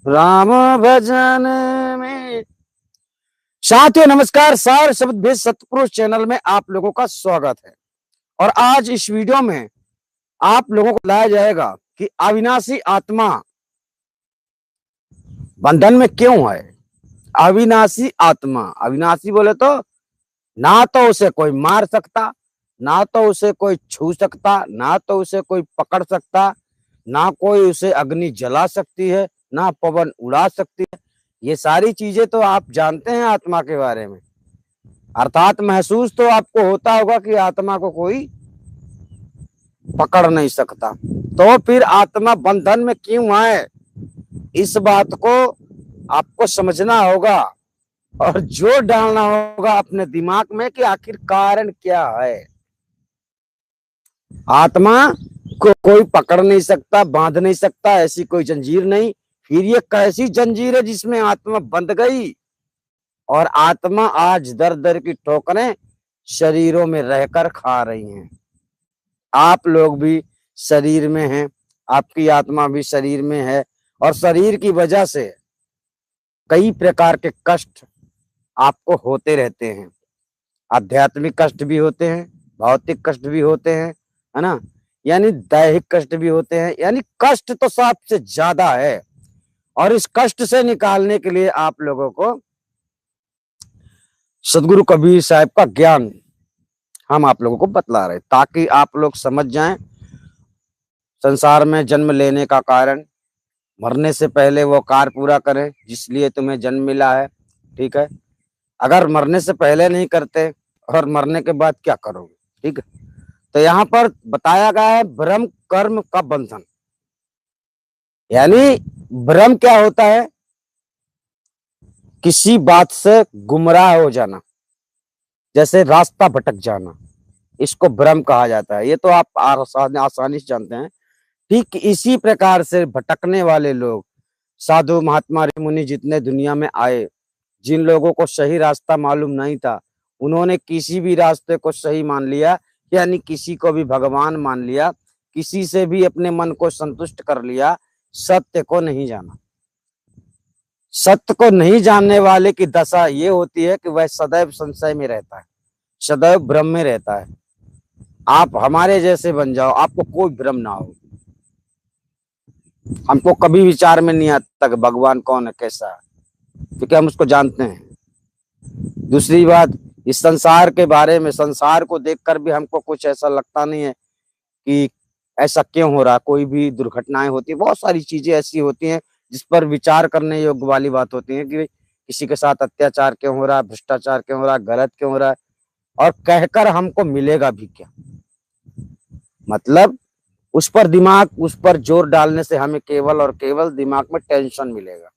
राम भजन में। साथियों नमस्कार, सार शब्द भेद सतपुरुष चैनल में आप लोगों का स्वागत है। और आज इस वीडियो में आप लोगों को लाया जाएगा कि अविनाशी आत्मा बंधन में क्यों है। अविनाशी आत्मा, अविनाशी बोले तो ना तो उसे कोई मार सकता, ना तो उसे कोई छू सकता, ना तो उसे कोई पकड़ सकता, ना कोई उसे अग्नि जला सकती है, ना पवन उड़ा सकती है। ये सारी चीजें तो आप जानते हैं आत्मा के बारे में, अर्थात महसूस तो आपको होता होगा कि आत्मा को कोई पकड़ नहीं सकता। तो फिर आत्मा बंधन में क्यों है, इस बात को आपको समझना होगा और जोर डालना होगा अपने दिमाग में कि आखिर कारण क्या है। आत्मा को कोई पकड़ नहीं सकता, बांध नहीं सकता, ऐसी कोई जंजीर नहीं। फिर ये कैसी जंजीर है जिसमें आत्मा बंध गई और आत्मा आज दर दर की ठोकरें शरीरों में रहकर खा रही हैं। आप लोग भी शरीर में हैं, आपकी आत्मा भी शरीर में है और शरीर की वजह से कई प्रकार के कष्ट आपको होते रहते हैं। आध्यात्मिक कष्ट भी होते हैं, भौतिक कष्ट भी होते हैं, है ना, यानी दैहिक कष्ट भी होते हैं। यानी कष्ट तो सबसे ज्यादा है और इस कष्ट से निकालने के लिए आप लोगों को सदगुरु कबीर साहब का ज्ञान हम आप लोगों को बतला रहे, ताकि आप लोग समझ जाएं संसार में जन्म लेने का कारण, मरने से पहले वो कार्य पूरा करें जिसलिए तुम्हें जन्म मिला है। ठीक है, अगर मरने से पहले नहीं करते और मरने के बाद क्या करोगे। ठीक है, तो यहाँ पर बताया गया है भ्रम कर्म का बंधन। यानी भ्रम क्या होता है, किसी बात से गुमराह हो जाना, जैसे रास्ता भटक जाना, इसको भ्रम कहा जाता है। ये तो आप आसानी से जानते हैं। ठीक इसी प्रकार से भटकने वाले लोग, साधु महात्मा ऋषि मुनि जितने दुनिया में आए, जिन लोगों को सही रास्ता मालूम नहीं था, उन्होंने किसी भी रास्ते को सही मान लिया, यानी किसी को भी भगवान मान लिया, किसी से भी अपने मन को संतुष्ट कर लिया, सत्य को नहीं जाना। सत्य को नहीं जानने वाले की दशा ये होती है कि वह सदैव संशय में रहता है, सदैव भ्रम में रहता है। आप हमारे जैसे बन जाओ, आपको कोई भ्रम ना हो। हमको कभी विचार में नहीं आता कि भगवान कौन है, कैसा है, क्योंकि हम उसको जानते हैं। दूसरी बात, इस संसार के बारे में, संसार को देखकर भी हमको कुछ ऐसा लगता नहीं है कि ऐसा क्यों हो रहा। कोई भी दुर्घटनाएं होती है, बहुत सारी चीजें ऐसी होती हैं जिस पर विचार करने योग्य वाली बात होती है कि किसी के साथ अत्याचार क्यों हो रहा है, भ्रष्टाचार क्यों हो रहा है, गलत क्यों हो रहा है, और कहकर हमको मिलेगा भी क्या। मतलब उस पर जोर डालने से हमें केवल और केवल दिमाग में टेंशन मिलेगा,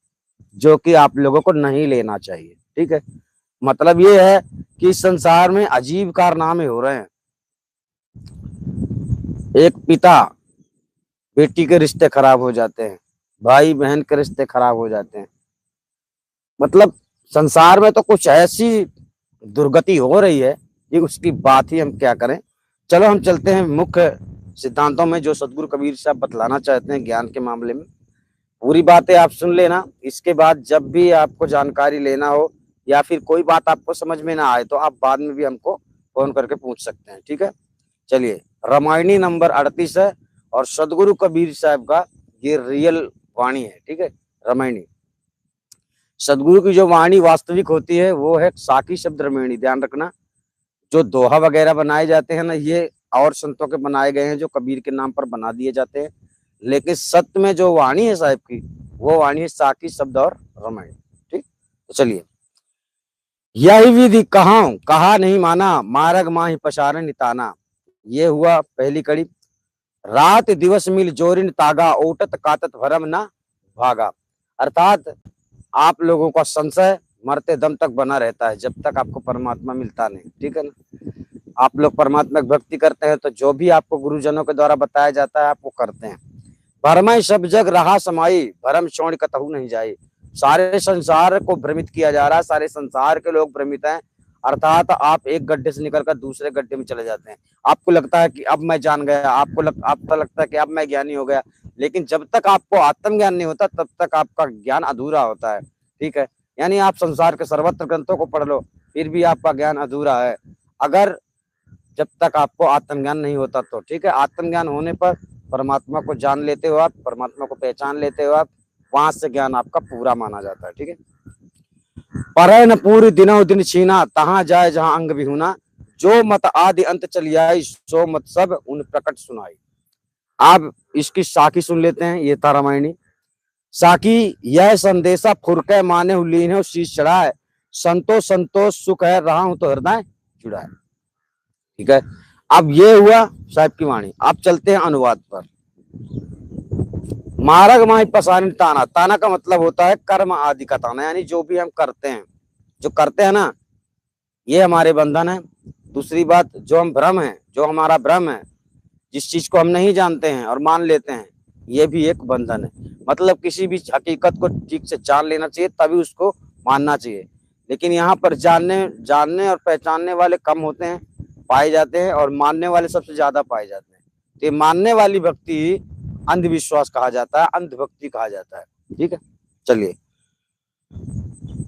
जो कि आप लोगों को नहीं लेना चाहिए। ठीक है, मतलब ये है कि इस संसार में अजीब कारनामे हो रहे हैं। एक पिता बेटी के रिश्ते खराब हो जाते हैं, भाई बहन के रिश्ते खराब हो जाते हैं। मतलब संसार में तो कुछ ऐसी दुर्गति हो रही है कि उसकी बात ही हम क्या करें। चलो हम चलते हैं मुख्य सिद्धांतों में, जो सदगुरु कबीर साहब बतलाना चाहते हैं ज्ञान के मामले में। पूरी बातें आप सुन लेना, इसके बाद जब भी आपको जानकारी लेना हो या फिर कोई बात आपको समझ में ना आए तो आप बाद में भी हमको फोन करके पूछ सकते हैं। ठीक है, चलिए, रामायणी नंबर 38 है और सदगुरु कबीर साहब का ये रियल वाणी है। ठीक है, रामायणी सदगुरु की जो वाणी वास्तविक होती है वो है साकी शब्द रामायणी। ध्यान रखना, जो दोहा वगैरह बनाए जाते हैं ना, ये और संतों के बनाए गए हैं, जो कबीर के नाम पर बना दिए जाते हैं। लेकिन सत्य में जो वाणी है साहिब की, वो वाणी है साकी शब्द और रामायण। ठीक, तो चलिए, यही विधि कहा नहीं माना, मार्ग माही पसारण निताना। ये हुआ पहली कड़ी। रात दिवस मिल जोरिन तागा, ओटत कातत भरम ना भागा। अर्थात आप लोगों का संशय मरते दम तक बना रहता है, जब तक आपको परमात्मा मिलता नहीं। ठीक है ना, आप लोग परमात्मा की भक्ति करते हैं तो जो भी आपको गुरुजनों के द्वारा बताया जाता है आप वो करते हैं। भरमय सब जग रहा समाई, भरम छोड़ कतहु नहीं जाए। सारे संसार को भ्रमित किया जा रहा है, सारे संसार के लोग भ्रमित हैं। अर्थात आप एक गड्ढे से निकलकर दूसरे गड्ढे में चले जाते हैं। आपको लगता है कि अब मैं जान गया, आपको लगता है कि अब मैं ज्ञानी हो गया, लेकिन जब तक आपको आत्मज्ञान नहीं होता तब तक आपका ज्ञान अधूरा होता है। ठीक है, यानी आप संसार के सर्वत्र ग्रंथों को पढ़ लो फिर भी आपका ज्ञान अधूरा है, अगर जब तक आपको आत्मज्ञान नहीं होता तो। ठीक है, आत्मज्ञान होने पर परमात्मा को जान लेते हो आप, परमात्मा को पहचान लेते हो आप, वहां से ज्ञान आपका पूरा माना जाता है। ठीक है, परे न पूरी दिनों दिन छीना, तहां जाए जहां अंग बिहुना, जो मत आदि अंत चली आई, सो मत सब उन प्रकट सुनाई। आप इसकी साखी सुन लेते हैं, ये था रामायणी साखी। यह संदेशा फुरके माने लीन है शीश चढ़ाए, संतोष संतोष सुख है रहा हूं तो हृदय जुड़ा है। ठीक है, अब ये हुआ साहब की वाणी। अब चलते हैं अनुवाद पर। मार्ग माई पसारी ताना, ताना का मतलब होता है कर्म आदि का ताना, यानी जो भी हम करते हैं, जो करते हैं ना, ये हमारे बंधन है। दूसरी बात, जो हम भ्रम है, जो हमारा भ्रम है, जिस चीज को हम नहीं जानते हैं और मान लेते हैं, ये भी एक बंधन है। मतलब किसी भी हकीकत को ठीक से जान लेना चाहिए तभी उसको मानना चाहिए। लेकिन यहाँ पर जानने और पहचानने वाले कम होते हैं, पाए जाते हैं, और मानने वाले सबसे ज्यादा पाए जाते हैं। तो ये मानने वाली भक्ति अंधविश्वास कहा जाता है, अंधभक्ति कहा जाता है। ठीक है, चलिए।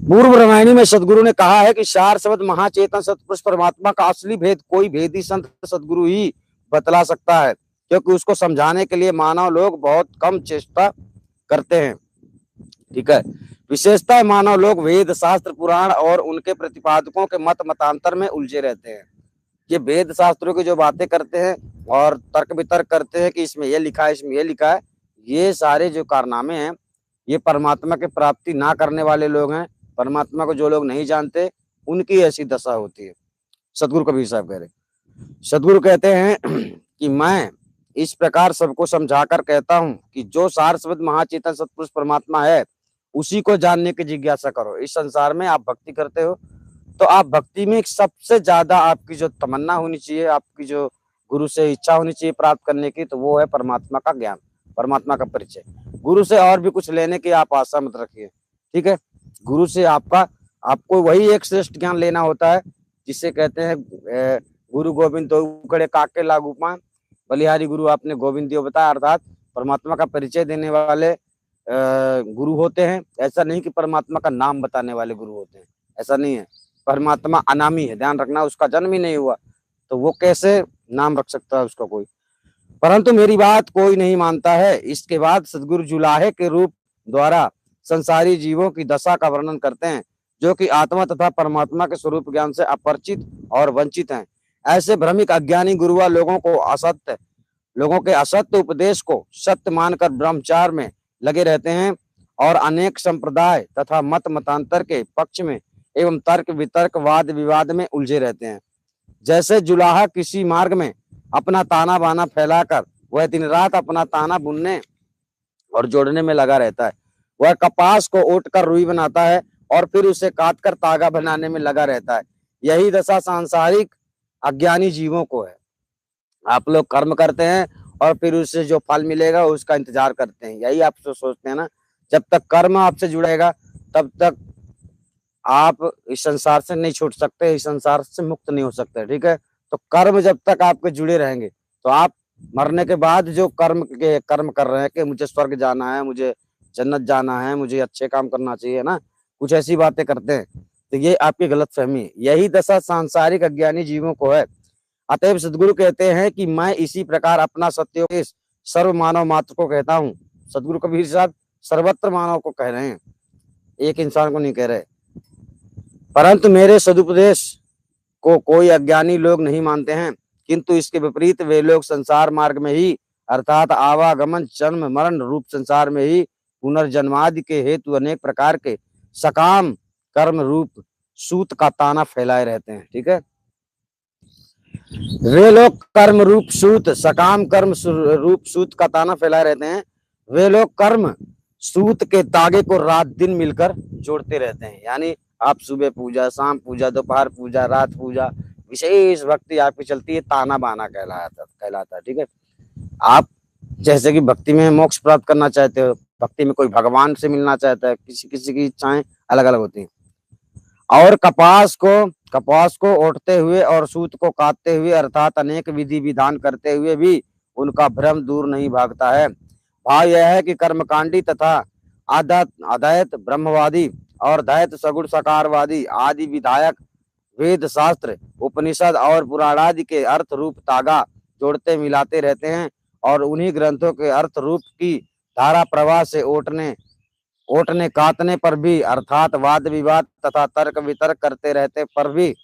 पूर्व रामायणी में सदगुरु ने कहा है कि सार शब्द महाचेतन सतपुरुष परमात्मा का असली भेद कोई भेदी संत सदगुरु ही बतला सकता है, क्योंकि उसको समझाने के लिए मानव लोग बहुत कम चेष्टा करते हैं। ठीक है, विशेषतः मानव लोग वेद शास्त्र पुराण और उनके प्रतिपादकों के मत मतांतर में उलझे रहते हैं। ये वेद शास्त्रों की जो बातें करते हैं और तर्क वितर्क करते हैं कि इसमें ये लिखा है, इसमें ये लिखा है, ये सारे जो कारनामे हैं, ये परमात्मा की प्राप्ति ना करने वाले लोग हैं। परमात्मा को जो लोग नहीं जानते उनकी ऐसी दशा होती है। सदगुरु कबीर साहब कह रहे, सदगुरु कहते हैं कि मैं इस प्रकार सबको समझाकर कहता हूं कि जो सार शब्द महाचेतन सतपुरुष परमात्मा है उसी को जानने की जिज्ञासा करो। इस संसार में आप भक्ति करते हो तो आप भक्ति में सबसे ज्यादा आपकी जो तमन्ना होनी चाहिए, आपकी जो गुरु से इच्छा होनी चाहिए प्राप्त करने की, तो वो है परमात्मा का ज्ञान, परमात्मा का परिचय। गुरु से और भी कुछ लेने की आप आशा मत रखिए। ठीक है, गुरु से आपको वही एक श्रेष्ठ ज्ञान लेना होता है जिसे कहते हैं गुरु गोविंद दो उखड़े काके लागू पान, बलिहारी गुरु आपने गोविंद दियो बताया, अर्थात परमात्मा का परिचय देने वाले गुरु होते हैं। ऐसा नहीं कि परमात्मा का नाम बताने वाले गुरु होते हैं, ऐसा नहीं है। परमात्मा अनामी है, ध्यान रखना, उसका जन्म ही नहीं हुआ तो वो कैसे नाम रख सकता है उसका कोई। परंतु मेरी बात कोई नहीं मानता है। इसके बाद सदगुरु जुलाहे के रूप द्वारा संसारी जीवों की दशा का वर्णन करते हैं जो कि आत्मा तथा परमात्मा के स्वरूप ज्ञान से अपरिचित और वंचित हैं। ऐसे भ्रमिक अज्ञानी गुरुआ लोगों के असत्य उपदेश को सत्य मानकर ब्रह्मचार में लगे रहते हैं और अनेक संप्रदाय तथा मत मतांतर के पक्ष में एवं तर्क वितर्क वाद विवाद में उलझे रहते हैं। जैसे जुलाहा किसी मार्ग में अपना ताना बाना फैलाकर वह दिन रात अपना ताना बुनने और जोड़ने में लगा रहता है, वह कपास को ओटकर रुई बनाता है और फिर उसे काटकर तागा बनाने में लगा रहता है। यही दशा सांसारिक अज्ञानी जीवों को है। आप लोग कर्म करते हैं और फिर उससे जो फल मिलेगा उसका इंतजार करते हैं, यही आप सोचते हैं ना। जब तक कर्म आपसे जुड़ेगा तब तक आप इस संसार से नहीं छूट सकते, इस संसार से मुक्त नहीं हो सकते। ठीक है, तो कर्म जब तक आपके जुड़े रहेंगे तो आप मरने के बाद जो कर्म कर रहे हैं कि मुझे स्वर्ग जाना है, मुझे जन्नत जाना है, मुझे अच्छे काम करना चाहिए ना, कुछ ऐसी बातें करते हैं, तो ये आपकी गलतफहमी है। यही दशा सांसारिक अज्ञानी जीवों को है। अतएव सदगुरु कहते हैं कि मैं इसी प्रकार अपना सत्योपदेश सर्व मानव मात्र को कहता हूँ। सदगुरु कबीर साहब सर्वत्र मानव को कह रहे हैं, एक इंसान को नहीं कह रहे। परंतु मेरे सदुपदेश को कोई अज्ञानी लोग नहीं मानते हैं, किंतु इसके विपरीत वे लोग संसार मार्ग में ही अर्थात आवागमन जन्म मरण रूप संसार में ही पुनर्जन्मादि के हेतु अनेक प्रकार के सकाम कर्म रूप सूत का ताना फैलाए रहते हैं। ठीक है, वे लोग कर्म रूप सूत, सकाम कर्म रूप सूत का ताना फैलाए रहते हैं। वे लोग कर्म सूत के तागे को रात दिन मिलकर जोड़ते रहते हैं, यानी आप सुबह पूजा, शाम पूजा, दोपहर पूजा, रात पूजा, विशेष भक्ति आपकी चलती है, ताना बाना कहलाता है। ठीक है, आप जैसे कि भक्ति में मोक्ष प्राप्त करना चाहते हो, भक्ति में कोई भगवान से मिलना चाहता है, किसी किसी की इच्छाएं अलग अलग होती हैं। और कपास को ओटते हुए और सूत को काटते हुए अर्थात अनेक विधि विधान करते हुए भी उनका भ्रम दूर नहीं भागता है। भाव यह है कि कर्मकांडी तथा अद्वैत ब्रह्मवादी और दैत सगुण साकारवादी आदि विधायक वेद शास्त्र उपनिषद और पुराणादि के अर्थ रूप तागा जोड़ते मिलाते रहते हैं और उन्हीं ग्रंथों के अर्थ रूप की धारा प्रवाह से ओटने काटने पर भी अर्थात वाद विवाद तथा तर्क वितर्क करते रहते पर भी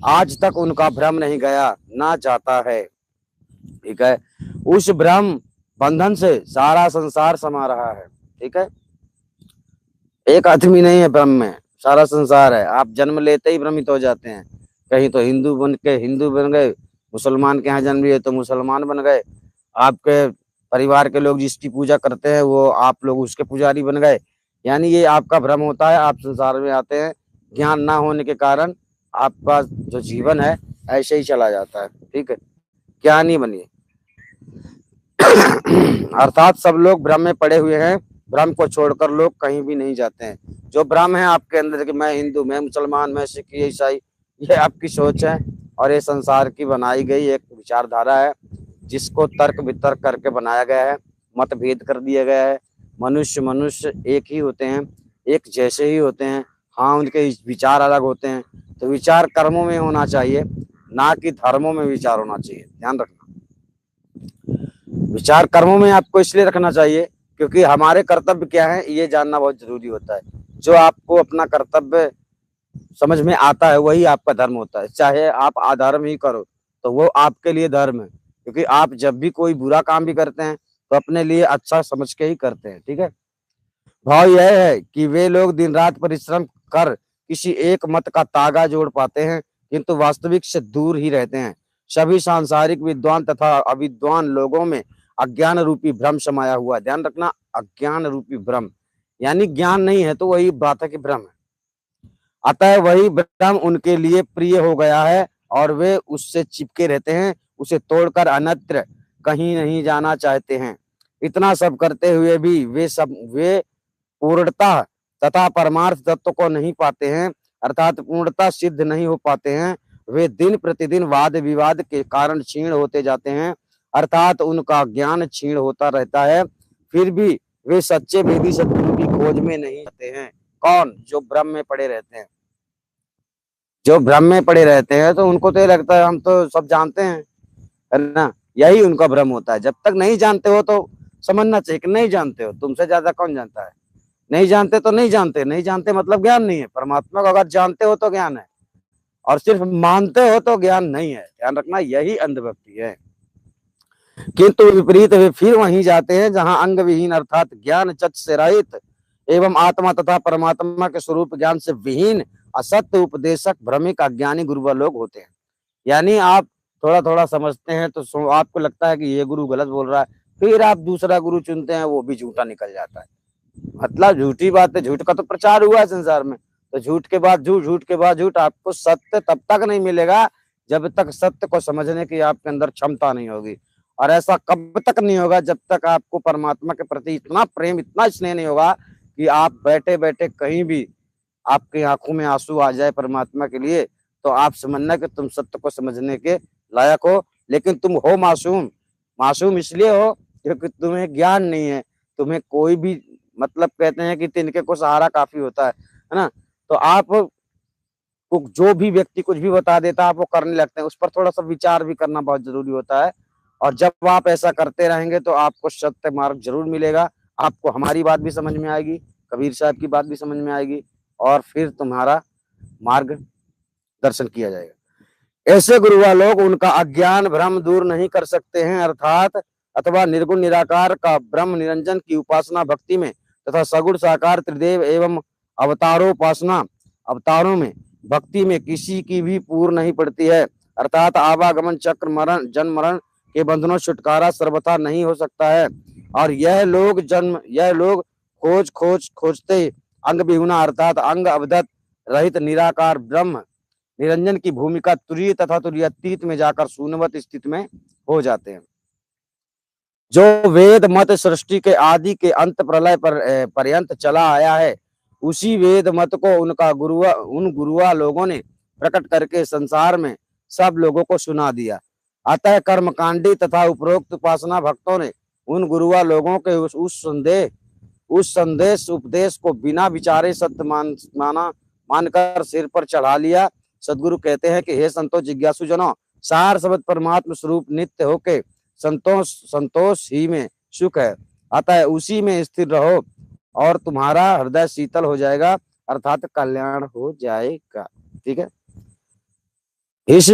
आज तक उनका भ्रम नहीं गया ना जाता है। ठीक है, उस भ्रम बंधन से सारा संसार समा रहा है। ठीक है, एक आदमी नहीं है भ्रम में, सारा संसार है। आप जन्म लेते ही भ्रमित हो जाते हैं, कहीं तो हिंदू बन के हिंदू बन गए, मुसलमान के यहाँ जन्म लिए तो मुसलमान बन गए, आपके परिवार के लोग जिसकी पूजा करते हैं वो आप लोग उसके पुजारी बन गए। यानी ये आपका भ्रम होता है, आप संसार में आते हैं, ज्ञान ना होने के कारण आपका जो जीवन है ऐसे ही चला जाता है। ठीक है, ज्ञानी बनिए। अर्थात सब लोग भ्रम में पड़े हुए हैं, भ्रम को छोड़कर लोग कहीं भी नहीं जाते हैं। जो भ्रम है आपके अंदर कि मैं हिंदू, मैं मुसलमान, मैं सिख, ईसाई, ये आपकी सोच है और ये संसार की बनाई गई एक विचारधारा है जिसको तर्क वितर्क करके बनाया गया है, मतभेद कर दिया गया है। मनुष्य एक ही होते हैं, एक जैसे ही होते हैं। हाँ, उनके विचार अलग होते हैं, तो विचार कर्मों में होना चाहिए, ना कि धर्मों में विचार होना चाहिए। ध्यान रखना, विचार कर्मों में आपको इसलिए रखना चाहिए क्योंकि हमारे कर्तव्य क्या है ये जानना बहुत जरूरी होता है। जो आपको अपना कर्तव्य समझ में आता है वही आपका धर्म होता है। चाहे आप अधर्म ही करो तो वो आपके लिए धर्म है, क्योंकि आप जब भी कोई बुरा काम भी करते हैं तो अपने लिए अच्छा समझ के ही करते हैं। ठीक है, भाव यह है कि वे लोग दिन रात परिश्रम कर किसी एक मत का तागा जोड़ पाते हैं किंतु वास्तविक से दूर ही रहते हैं। सभी सांसारिक विद्वान तथा अविद्वान लोगों में अज्ञान रूपी भ्रम समाया हुआ है। ध्यान रखना, अज्ञान रूपी भ्रम, यानी ज्ञान नहीं है तो वही बात है कि भ्रम है। अतः वही भ्रम उनके लिए प्रिय हो गया है और वे उससे चिपके रहते हैं, उसे तोड़कर अन्यत्र कहीं नहीं जाना चाहते हैं। इतना सब करते हुए भी वे पूर्णता तथा परमार्थ तत्व को नहीं पाते हैं, अर्थात पूर्णता सिद्ध नहीं हो पाते हैं। वे दिन प्रतिदिन वाद विवाद के कारण क्षीण होते जाते हैं, अर्थात उनका ज्ञान क्षीण होता रहता है, फिर भी वे सच्चे वेदी सद्गुरु की खोज में नहीं आते हैं। कौन? जो भ्रम में पड़े रहते हैं। जो भ्रम में पड़े रहते हैं तो उनको तो ये लगता है हम तो सब जानते हैं, है ना, यही उनका भ्रम होता है। जब तक नहीं जानते हो तो समझना चाहिए कि नहीं जानते हो, तुमसे ज्यादा कौन जानता है। नहीं जानते तो नहीं जानते, नहीं जानते मतलब ज्ञान नहीं है। परमात्मा को अगर जानते हो तो ज्ञान है और सिर्फ मानते हो तो ज्ञान नहीं है। ध्यान रखना, यही अंधभक्ति है। किंतु विपरीत वे फिर वहीं जाते हैं जहां अंग विहीन अर्थात ज्ञान चच से रहित एवं आत्मा तथा परमात्मा के स्वरूप ज्ञान से विहीन असत्य उपदेशक भ्रमिक अज्ञानी गुरु लोग होते हैं। यानी आप थोड़ा थोड़ा समझते हैं तो आपको लगता है कि ये गुरु गलत बोल रहा है, फिर आप दूसरा गुरु चुनते हैं, वो भी झूठा निकल जाता है। मतलब झूठी बात है, झूठ का तो प्रचार हुआ है संसार में, तो झूठ के बाद झूठ, झूठ के बाद झूठ। आपको सत्य तब तक नहीं मिलेगा जब तक सत्य को समझने की आपके अंदर क्षमता नहीं होगी, और ऐसा कब तक नहीं होगा जब तक आपको परमात्मा के प्रति इतना प्रेम, इतना स्नेह नहीं होगा कि आप बैठे बैठे कहीं भी आपकी आंखों में आंसू आ जाए परमात्मा के लिए, तो आप समझना कि तुम सत्य को समझने के लायक हो। लेकिन तुम हो मासूम। मासूम इसलिए हो क्योंकि तुम्हें ज्ञान नहीं है, तुम्हें कोई भी मतलब कहते हैं कि तिनके को सहारा काफी होता है ना। तो आप जो भी व्यक्ति कुछ भी बता देता है आप वो करने लगते हैं, उस पर थोड़ा सा विचार भी करना बहुत जरूरी होता है। और जब आप ऐसा करते रहेंगे तो आपको सत्य मार्ग जरूर मिलेगा। आपको हमारी बात भी समझ में आएगी, कबीर साहब की बात भी समझ में आएगी, और फिर तुम्हारा मार्ग दर्शन किया जाएगा। ऐसे गुरुआ लोग उनका अज्ञान भ्रम दूर नहीं कर सकते हैं, अर्थात अथवा निर्गुण निराकार का ब्रह्म निरंजन की उपासना भक्ति में तथा सगुण साकार त्रिदेव एवं अवतारों में भक्ति में किसी की भी पूर्ण नहीं पड़ती है, अर्थात आवागमन चक्र मरण जन्म मरण के बंधनों छुटकारा सर्वथा नहीं हो सकता है। और यह लोग खोजते अंग विहुना अर्थात अंग अवदत रहित निराकार ब्रह्म निरंजन की भूमिका तुरीय तथा तुरीयातीत में जाकर शून्यवत स्थिति में हो जाते हैं। जो वेद मत सृष्टि के आदि के अंत प्रलय पर्यंत चला आया है, उसी वेद मत को उन गुरुआ लोगों ने प्रकट करके संसार में सब लोगों को सुना दिया। अतः कर्मकांडी तथा उपरोक्त उपासना भक्तों ने उन गुरुआ लोगों के उस संदेश उपदेश को बिना विचारे सत्य मानकर सिर पर चढ़ा लिया। सदगुरु कहते हैं कि हे संतों जिज्ञासु जनों, सार शब्द परमात्म स्वरूप नित्य होके संतोष ही में सुख है, अतः उसी में स्थिर रहो और तुम्हारा हृदय शीतल हो जाएगा, अर्थात कल्याण हो जाएगा। ठीक है, इस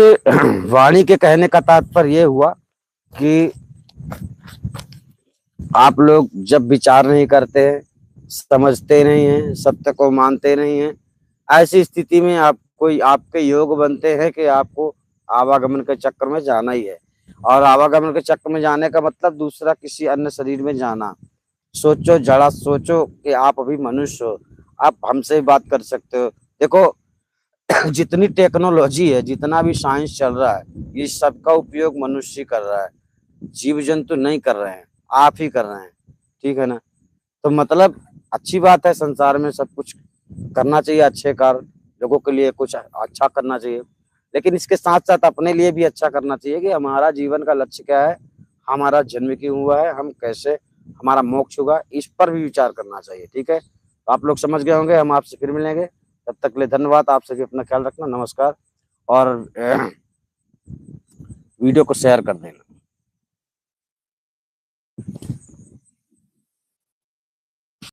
वाणी के कहने का तात्पर्य यह हुआ कि आप लोग जब विचार नहीं करते हैं, समझते नहीं हैं, सत्य को मानते नहीं हैं, ऐसी स्थिति में आपके योग बनते हैं कि आपको आवागमन के चक्कर में जाना ही है। और आवागमन के चक्कर में जाने का मतलब दूसरा किसी अन्य शरीर में जाना। सोचो जरा, सोचो कि आप अभी मनुष्य हो, आप हमसे बात कर सकते हो। देखो जितनी टेक्नोलॉजी है, जितना भी साइंस चल रहा है, ये सबका उपयोग मनुष्य कर रहा है, जीव जंतु नहीं कर रहे हैं, आप ही कर रहे हैं। ठीक है ना, तो मतलब अच्छी बात है, संसार में सब कुछ करना चाहिए, अच्छे कार्य लोगों के लिए कुछ अच्छा करना चाहिए, लेकिन इसके साथ साथ अपने लिए भी अच्छा करना चाहिए कि हमारा जीवन का लक्ष्य क्या है, हमारा जन्म क्यों हुआ है, हम कैसे हमारा मोक्ष होगा, इस पर भी विचार करना चाहिए। ठीक है, तो आप लोग समझ गए होंगे। हम आपसे फिर मिलेंगे, तब तक के लिए धन्यवाद। आप सभी अपना ख्याल रखना, नमस्कार, और वीडियो को शेयर कर देना।